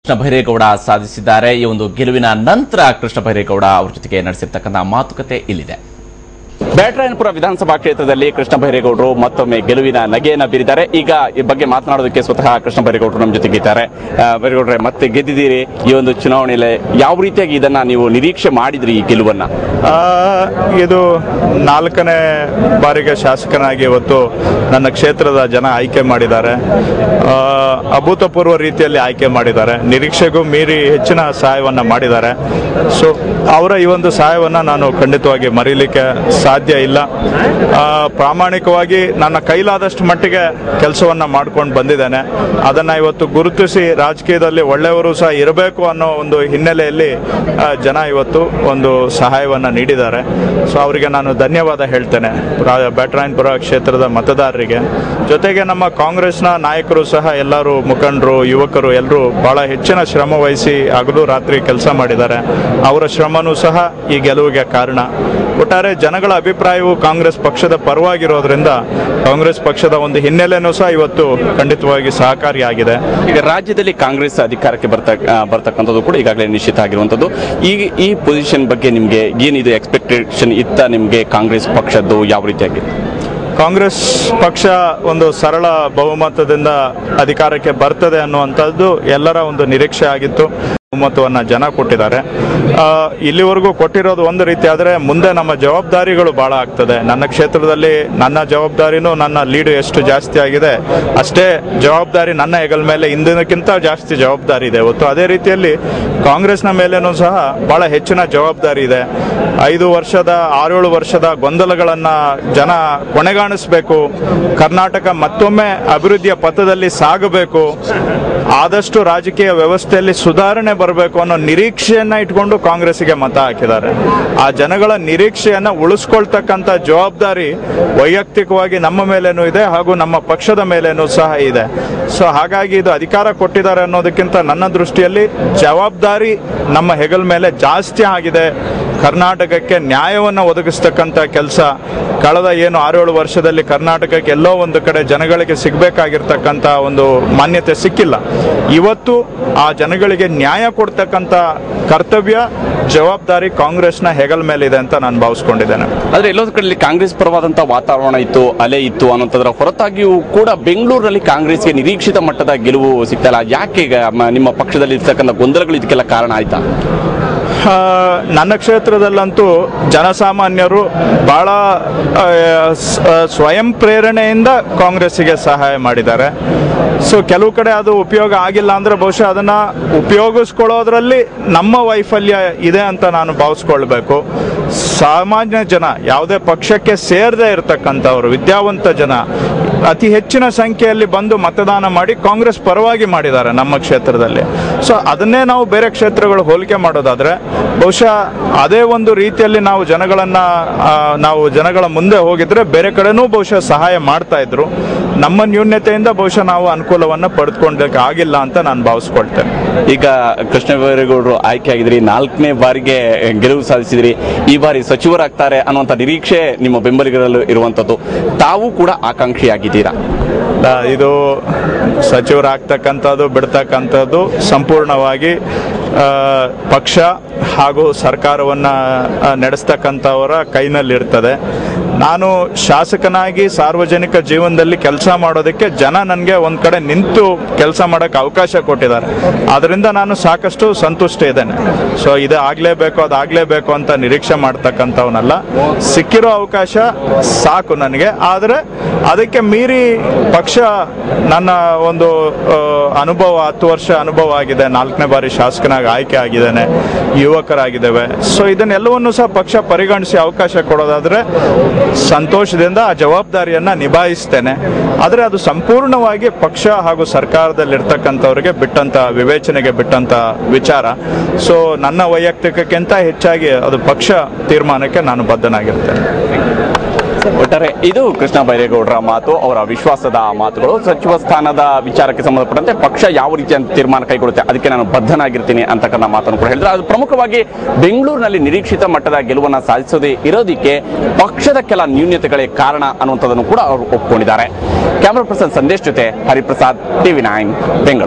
ಕೃಷ್ಣ ಬೈರೇಗೌಡ ಸಾಧಿಸಿದ್ದಾರೆ। ಈ ಒಂದು ಗೆಲುವಿನ ನಂತರ ಕೃಷ್ಣ ಬೈರೇಗೌಡ ಅವರ ಜೊತೆಗೆ ನಡೆಸಿರ್ತಕ್ಕಂಥ ಮಾತುಕತೆ ಇಲ್ಲಿದೆ। ಬ್ಯಾಟರಾಯನಪುರ ವಿಧಾನಸಭಾ ಕ್ಷೇತ್ರದಲ್ಲಿ ಕೃಷ್ಣ ಬೈರೇಗೌಡರು ಮತ್ತೊಮ್ಮೆ ಗೆಲುವಿನ ನಗೆಯನ್ನು ಬೀರಿದ್ದಾರೆ। ಈಗ ಈ ಬಗ್ಗೆ ಮಾತನಾಡೋದಕ್ಕೆ ಸ್ವತಃ ಕೃಷ್ಣ ಬೈರೇಗೌಡರು ನಮ್ಮ ಜೊತೆಗಿದ್ದಾರೆ। ಬೈರೇಗೌಡರೆ, ಮತ್ತೆ ಗೆದ್ದಿದ್ದೀರಿ ಈ ಒಂದು ಚುನಾವಣೆಯಲ್ಲಿ, ಯಾವ ರೀತಿಯಾಗಿ ಇದನ್ನ ನೀವು ನಿರೀಕ್ಷೆ ಮಾಡಿದ್ರಿ ಈ ಗೆಲುವನ್ನ? ಇದು 4ನೇ ಬಾರಿಗೆ ಶಾಸಕನಾಗಿ ಇವತ್ತು ನನ್ನ ಕ್ಷೇತ್ರದ ಜನ ಆಯ್ಕೆ ಮಾಡಿದ್ದಾರೆ। ಅಭೂತಪೂರ್ವ ರೀತಿಯಲ್ಲಿ ಆಯ್ಕೆ ಮಾಡಿದ್ದಾರೆ, ನಿರೀಕ್ಷೆಗೂ ಮೀರಿ ಹೆಚ್ಚಿನ ಸಹಾಯವನ್ನ ಮಾಡಿದ್ದಾರೆ। ಸೊ ಅವರ ಈ ಒಂದು ಸಹಾಯವನ್ನ ನಾನು ಖಂಡಿತವಾಗಿ ಮರೀಲಿಕ್ಕೆ ಸಾಧ್ಯ ಇಲ್ಲ। ಪ್ರಾಮಾಣಿಕವಾಗಿ ನನ್ನ ಕೈಲಾದಷ್ಟು ಮಟ್ಟಿಗೆ ಕೆಲಸವನ್ನ ಮಾಡ್ಕೊಂಡು ಬಂದಿದ್ದೇನೆ। ಅದನ್ನ ಇವತ್ತು ಗುರುತಿಸಿ ರಾಜಕೀಯದಲ್ಲಿ ಒಳ್ಳೆಯವರು ಸಹ ಇರಬೇಕು ಅನ್ನೋ ಒಂದು ಹಿನ್ನೆಲೆಯಲ್ಲಿ ಜನ ಇವತ್ತು ಒಂದು ಸಹಾಯವನ್ನ ನೀಡಿದ್ದಾರೆ। ಸೊ ಅವರಿಗೆ ನಾನು ಧನ್ಯವಾದ ಹೇಳ್ತೇನೆ, ಬ್ಯಾಟರಾಯನಪುರ ಕ್ಷೇತ್ರದ ಮತದಾರರಿಗೆ। ಜೊತೆಗೆ ನಮ್ಮ ಕಾಂಗ್ರೆಸ್ನ ನಾಯಕರು ಸಹ ಎಲ್ಲರೂ, ಮುಖಂಡರು, ಯುವಕರು ಎಲ್ಲರೂ ಬಹಳ ಹೆಚ್ಚಿನ ಶ್ರಮ ವಹಿಸಿ ಹಗಲು ರಾತ್ರಿ ಕೆಲಸ ಮಾಡಿದ್ದಾರೆ। ಅವರ ಶ್ರಮನೂ ಸಹ ಈ ಗೆಲುವಿಗೆ ಕಾರಣ। ಒಟ್ಟಾರೆ ಜನಗಳ ಅಭಿಪ್ರಾಯವು ಕಾಂಗ್ರೆಸ್ ಪಕ್ಷದ ಪರವಾಗಿರೋದ್ರಿಂದ ಕಾಂಗ್ರೆಸ್ ಪಕ್ಷದ ಒಂದು ಹಿನ್ನೆಲೆನೂ ಸಹ ಇವತ್ತು ಖಂಡಿತವಾಗಿ ಸಹಕಾರಿಯಾಗಿದೆ। ಈಗ ರಾಜ್ಯದಲ್ಲಿ ಕಾಂಗ್ರೆಸ್ ಅಧಿಕಾರಕ್ಕೆ ಬರ್ತಕ್ಕಂಥದ್ದು ಕೂಡ ಈಗಾಗಲೇ ನಿಶ್ಚಿತ ಆಗಿರುವಂಥದ್ದು। ಈ ಪೊಸಿಷನ್ ಬಗ್ಗೆ ನಿಮಗೆ ಏನಿದೆ ಎಕ್ಸ್ಪೆಕ್ಟೇಷನ್ ಇತ್ತ ನಿಮಗೆ ಕಾಂಗ್ರೆಸ್ ಪಕ್ಷದ್ದು ಯಾವ ರೀತಿಯಾಗಿ? ಕಾಂಗ್ರೆಸ್ ಪಕ್ಷ ಒಂದು ಸರಳ ಬಹುಮತದಿಂದ ಅಧಿಕಾರಕ್ಕೆ ಬರ್ತದೆ ಅನ್ನುವಂಥದ್ದು ಎಲ್ಲರ ಒಂದು ನಿರೀಕ್ಷೆ ಆಗಿತ್ತು। ಬಹುಮತವನ್ನ ಜನ ಕೊಟ್ಟಿದ್ದಾರೆ। ಇಲ್ಲಿವರೆಗೂ ಕೊಟ್ಟಿರೋದು ಒಂದು ರೀತಿ ಆದರೆ ಮುಂದೆ ನಮ್ಮ ಜವಾಬ್ದಾರಿಗಳು ಬಹಳ ಆಗ್ತದೆ। ನನ್ನ ಕ್ಷೇತ್ರದಲ್ಲಿ ನನ್ನ ಜವಾಬ್ದಾರಿನೂ, ನನ್ನ ಲೀಡ್ ಎಷ್ಟು ಜಾಸ್ತಿ ಆಗಿದೆ ಅಷ್ಟೇ ಜವಾಬ್ದಾರಿ ನನ್ನ ಹೆಗಲ ಮೇಲೆ ಇಂದಿನಕ್ಕಿಂತ ಜಾಸ್ತಿ ಜವಾಬ್ದಾರಿ ಇದೆ ಇವತ್ತು। ಅದೇ ರೀತಿಯಲ್ಲಿ ಕಾಂಗ್ರೆಸ್ನ ಮೇಲೇನೂ ಸಹ ಬಹಳ ಹೆಚ್ಚಿನ ಜವಾಬ್ದಾರಿ ಇದೆ। 5 ವರ್ಷದ 6-7 ವರ್ಷದ ಗೊಂದಲಗಳನ್ನ ಜನ ಕೊನೆಗಾಣಿಸಬೇಕು, ಕರ್ನಾಟಕ ಮತ್ತೊಮ್ಮೆ ಅಭಿವೃದ್ಧಿಯ ಪಥದಲ್ಲಿ ಸಾಗಬೇಕು, ಆದಷ್ಟು ರಾಜಕೀಯ ವ್ಯವಸ್ಥೆಯಲ್ಲಿ ಸುಧಾರಣೆ ಬರಬೇಕು ಅನ್ನೋ ನಿರೀಕ್ಷೆಯನ್ನ ಇಟ್ಕೊಂಡು ಕಾಂಗ್ರೆಸ್ಗೆ ಮತ ಹಾಕಿದ್ದಾರೆ। ಆ ಜನಗಳ ನಿರೀಕ್ಷೆಯನ್ನ ಉಳಿಸ್ಕೊಳ್ತಕ್ಕಂಥ ಜವಾಬ್ದಾರಿ ವೈಯಕ್ತಿಕವಾಗಿ ನಮ್ಮ ಮೇಲೇನೂ ಇದೆ ಹಾಗೂ ನಮ್ಮ ಪಕ್ಷದ ಮೇಲೇನೂ ಸಹ ಇದೆ। ಸೊ ಹಾಗಾಗಿ ಇದು ಅಧಿಕಾರ ಕೊಟ್ಟಿದ್ದಾರೆ ಅನ್ನೋದಕ್ಕಿಂತ ನನ್ನ ದೃಷ್ಟಿಯಲ್ಲಿ ಜವಾಬ್ದಾರಿ ನಮ್ಮ ಹೆಗಲ ಮೇಲೆ ಜಾಸ್ತಿ ಆಗಿದೆ। ಕರ್ನಾಟಕಕ್ಕೆ ನ್ಯಾಯವನ್ನು ಒದಗಿಸ್ತಕ್ಕಂಥ ಕೆಲಸ ಕಳೆದ 6-7 ವರ್ಷದಲ್ಲಿ ಕರ್ನಾಟಕಕ್ಕೆ ಎಲ್ಲೋ ಒಂದು ಕಡೆ ಜನಗಳಿಗೆ ಸಿಗಬೇಕಾಗಿರ್ತಕ್ಕಂಥ ಒಂದು ಮಾನ್ಯತೆ ಸಿಕ್ಕಿಲ್ಲ। ಇವತ್ತು ಆ ಜನಗಳಿಗೆ ನ್ಯಾಯ ಕೊಡ್ತಕ್ಕಂಥ ಕರ್ತವ್ಯ, ಜವಾಬ್ದಾರಿ ಕಾಂಗ್ರೆಸ್ನ ಹೆಗಲ ಮೇಲಿದೆ ಅಂತ ನಾನು ಭಾವಿಸ್ಕೊಂಡಿದ್ದೇನೆ। ಆದ್ರೆ ಎಲ್ಲೊಂದು ಕಡೆ ಕಾಂಗ್ರೆಸ್ ಪರವಾದಂತಹ ವಾತಾವರಣ ಇತ್ತು, ಅಲೆ ಇತ್ತು ಅನ್ನೋದ್ರ ಹೊರತಾಗಿಯೂ ಕೂಡ ಬೆಂಗಳೂರಿನಲ್ಲಿ ಕಾಂಗ್ರೆಸ್ಗೆ ನಿರೀಕ್ಷಿತ ಮಟ್ಟದ ಗೆಲುವು ಸಿಗ್ತಲ್ಲ, ಯಾಕೆ ನಿಮ್ಮ ಪಕ್ಷದಲ್ಲಿ ಇರ್ತಕ್ಕಂಥ ಗೊಂದಲಗಳು ಇದಕ್ಕೆಲ್ಲ ಕಾರಣ ಆಯ್ತಾ? ನನ್ನ ಕ್ಷೇತ್ರದಲ್ಲಂತೂ ಜನಸಾಮಾನ್ಯರು ಬಹಳ ಸ್ವಯಂ ಪ್ರೇರಣೆಯಿಂದ ಕಾಂಗ್ರೆಸ್ಸಿಗೆ ಸಹಾಯ ಮಾಡಿದ್ದಾರೆ। ಸೊ ಕೆಲವು ಕಡೆ ಅದು ಉಪಯೋಗ ಆಗಿಲ್ಲ ಅಂದ್ರೆ ಬಹುಶಃ ಅದನ್ನ ಉಪಯೋಗಿಸ್ಕೊಳ್ಳೋದ್ರಲ್ಲಿ ನಮ್ಮ ವೈಫಲ್ಯ ಇದೆ ಅಂತ ನಾನು ಭಾವಿಸ್ಕೊಳ್ಬೇಕು। ಸಾಮಾನ್ಯ ಜನ, ಯಾವುದೇ ಪಕ್ಷಕ್ಕೆ ಸೇರದೇ ಇರತಕ್ಕಂಥವ್ರು, ವಿದ್ಯಾವಂತ ಜನ ಅತಿ ಹೆಚ್ಚಿನ ಸಂಖ್ಯೆಯಲ್ಲಿ ಬಂದು ಮತದಾನ ಮಾಡಿ ಕಾಂಗ್ರೆಸ್ ಪರವಾಗಿ ಮಾಡಿದ್ದಾರೆ ನಮ್ಮ ಕ್ಷೇತ್ರದಲ್ಲಿ। ಸೊ ಅದನ್ನೇ ನಾವು ಬೇರೆ ಕ್ಷೇತ್ರಗಳು ಹೋಲಿಕೆ ಮಾಡೋದಾದ್ರೆ ಬಹುಶಃ ಅದೇ ಒಂದು ರೀತಿಯಲ್ಲಿ ನಾವು ಜನಗಳ ಮುಂದೆ ಹೋಗಿದ್ರೆ ಬೇರೆ ಕಡೆನೂ ಬಹುಶಃ ಸಹಾಯ ಮಾಡ್ತಾ ಇದ್ರು। ನಮ್ಮ ನ್ಯೂನ್ಯತೆಯಿಂದ ಬಹುಶಃ ನಾವು ಅನುಕೂಲವನ್ನ ಪಡೆದುಕೊಳ್ಳಕ್ಕೆ ಆಗಿಲ್ಲ ಅಂತ ನಾನು ಭಾವಿಸ್ಕೊಳ್ತೇನೆ। ಈಗ ಕೃಷ್ಣ ಬೈರೇಗೌಡರು ಆಯ್ಕೆ ಆಗಿದ್ರಿ, 4ನೇ ಬಾರಿಗೆ ಗೆಲುವು ಸಾಧಿಸಿದ್ರಿ, ಈ ಬಾರಿ ಸಚಿವರಾಗ್ತಾರೆ ಅನ್ನುವಂಥ ನಿರೀಕ್ಷೆ ನಿಮ್ಮ ಬೆಂಬಲಿಗರಲ್ಲೂ ಇರುವಂತದ್ದು, ತಾವು ಕೂಡ ಆಕಾಂಕ್ಷಿಯಾಗಿದ್ದೀರಾ? ಇದು ಸಚಿವರಾಗ್ತಕ್ಕಂಥದ್ದು ಬಿಡ್ತಕ್ಕಂಥದ್ದು ಸಂಪೂರ್ಣವಾಗಿ ಪಕ್ಷ ಹಾಗೂ ಸರ್ಕಾರವನ್ನ ನಡೆಸ್ತಕ್ಕಂಥವರ ಕೈನಲ್ಲಿರ್ತದೆ। ನಾನು ಶಾಸಕನಾಗಿ ಸಾರ್ವಜನಿಕ ಜೀವನದಲ್ಲಿ ಕೆಲಸ ಮಾಡೋದಕ್ಕೆ ಜನ ನನಗೆ ಒಂದ್ ಕಡೆ ನಿಂತು ಕೆಲಸ ಮಾಡೋಕ್ಕೆ ಅವಕಾಶ ಕೊಟ್ಟಿದ್ದಾರೆ, ಅದರಿಂದ ನಾನು ಸಾಕಷ್ಟು ಸಂತುಷ್ಟ ಇದ್ದೇನೆ। ಸೊ ಇದು ಆಗ್ಲೇಬೇಕು, ಅದಾಗ್ಲೇಬೇಕು ಅಂತ ನಿರೀಕ್ಷೆ ಮಾಡ್ತಕ್ಕಂಥವನಲ್ಲ, ಸಿಕ್ಕಿರೋ ಅವಕಾಶ ಸಾಕು ನನಗೆ। ಆದರೆ ಅದಕ್ಕೆ ಮೀರಿ ಪಕ್ಷ ನನ್ನ ಒಂದು ಅನುಭವ, 10 ವರ್ಷ ಅನುಭವ ಆಗಿದೆ, 4ನೇ ಬಾರಿ ಶಾಸಕನಾಗಿ ಆಯ್ಕೆ ಆಗಿದ್ದೇನೆ, ಯುವಕರಾಗಿದ್ದೇವೆ। ಸೊ ಇದನ್ನೆಲ್ಲವನ್ನು ಸಹ ಪಕ್ಷ ಪರಿಗಣಿಸಿ ಅವಕಾಶ ಕೊಡೋದಾದ್ರೆ ಸಂತೋಷದಿಂದ ಆ ಜವಾಬ್ದಾರಿಯನ್ನ ನಿಭಾಯಿಸ್ತೇನೆ। ಆದರೆ ಅದು ಸಂಪೂರ್ಣವಾಗಿ ಪಕ್ಷ ಹಾಗೂ ಸರ್ಕಾರದಲ್ಲಿರ್ತಕ್ಕಂಥವ್ರಿಗೆ ಬಿಟ್ಟಂತ, ವಿವೇಚನೆಗೆ ಬಿಟ್ಟಂತ ವಿಚಾರ। ಸೊ ನನ್ನ ವೈಯಕ್ತಿಕಕ್ಕಿಂತ ಹೆಚ್ಚಾಗಿ ಅದು ಪಕ್ಷ ತೀರ್ಮಾನಕ್ಕೆ ನಾನು ಬದ್ಧನಾಗಿರ್ತೇನೆ। ಒಟ್ಟಾರೆ ಇದು ಕೃಷ್ಣ ಬೈರೇಗೌಡರ ಮಾತು, ಅವರ ವಿಶ್ವಾಸದ ಮಾತುಗಳು। ಸಚಿವ ಸ್ಥಾನದ ವಿಚಾರಕ್ಕೆ ಸಂಬಂಧಪಟ್ಟಂತೆ ಪಕ್ಷ ಯಾವ ರೀತಿಯ ತೀರ್ಮಾನ ಕೈಗೊಳ್ಳುತ್ತೆ ಅದಕ್ಕೆ ನಾನು ಬದ್ಧನಾಗಿರ್ತೀನಿ ಅಂತಕ್ಕಂಥ ಮಾತನ್ನು ಕೂಡ ಹೇಳಿದ್ರೆ, ಅದು ಪ್ರಮುಖವಾಗಿ ಬೆಂಗಳೂರಿನಲ್ಲಿ ನಿರೀಕ್ಷಿತ ಮಟ್ಟದ ಗೆಲುವನ್ನು ಸಾಧಿಸೋದೇ ಇರೋದಕ್ಕೆ ಪಕ್ಷದ ಕೆಲ ನ್ಯೂನ್ಯತೆಗಳೇ ಕಾರಣ ಅನ್ನುವಂಥದ್ದನ್ನು ಕೂಡ ಅವರು ಒಪ್ಪಿಕೊಂಡಿದ್ದಾರೆ। ಕ್ಯಾಮರಾ ಪರ್ಸನ್ ಸಂದೇಶ್ ಜೊತೆ ಹರಿಪ್ರಸಾದ್, TV9 ಬೆಂಗಳೂರು।